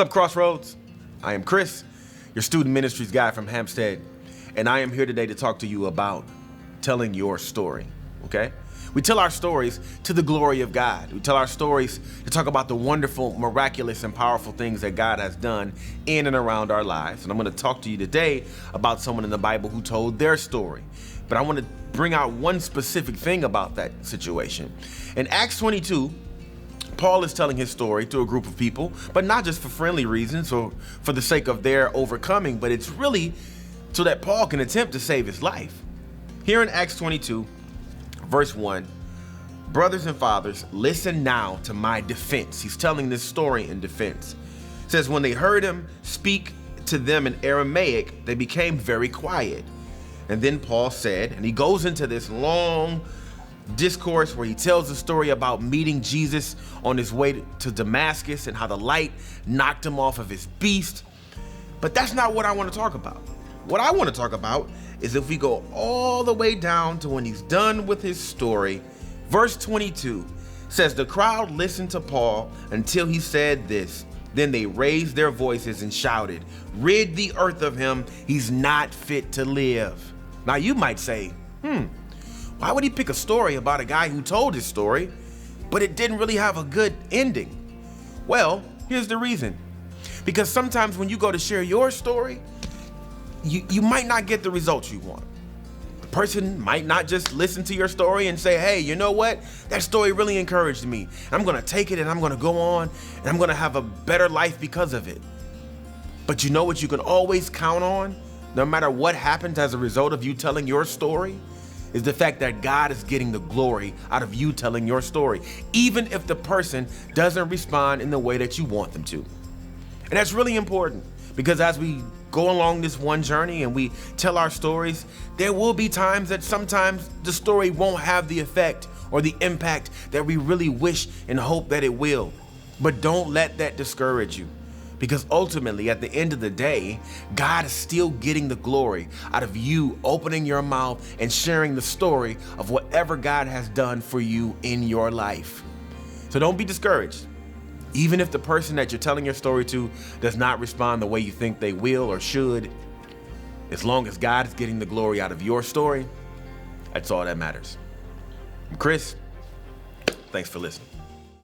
What's up, Crossroads? I am Chris, your student ministries guy from Hampstead, and I am here today to talk to you about telling your story, okay? We tell our stories to the glory of God. We tell our stories to talk about the wonderful, miraculous, and powerful things that God has done in and around our lives. And I'm going to talk to you today about someone in the Bible who told their story. But I want to bring out one specific thing about that situation. In Acts 22, Paul is telling his story to a group of people, but not just for friendly reasons or for the sake of their overcoming, but it's really so that Paul can attempt to save his life. Here in Acts 22, verse 1, brothers and fathers, listen now to my defense. He's telling this story in defense. It says, when they heard him speak to them in Aramaic, they became very quiet. And then Paul said, and he goes into this long discourse where he tells the story about meeting Jesus on his way to Damascus and how the light knocked him off of his beast. But that's not what I want to talk about. What I want to talk about is if we go all the way down to when he's done with his story. Verse 22 says, the crowd listened to Paul until he said this. Then they raised their voices and shouted, rid the earth of him. He's not fit to live. Now you might say, why would he pick a story about a guy who told his story, but it didn't really have a good ending? Well, here's the reason. Because sometimes when you go to share your story, you might not get the results you want. The person might not just listen to your story and say, hey, you know what? That story really encouraged me. I'm gonna take it and I'm gonna go on and I'm gonna have a better life because of it. But you know what you can always count on, no matter what happens as a result of you telling your story, is the fact that God is getting the glory out of you telling your story, even if the person doesn't respond in the way that you want them to. And that's really important, because as we go along this one journey and we tell our stories, there will be times that sometimes the story won't have the effect or the impact that we really wish and hope that it will. But don't let that discourage you. Because ultimately, at the end of the day, God is still getting the glory out of you opening your mouth and sharing the story of whatever God has done for you in your life. So don't be discouraged. Even if the person that you're telling your story to does not respond the way you think they will or should, as long as God is getting the glory out of your story, that's all that matters. I'm Chris. Thanks for listening.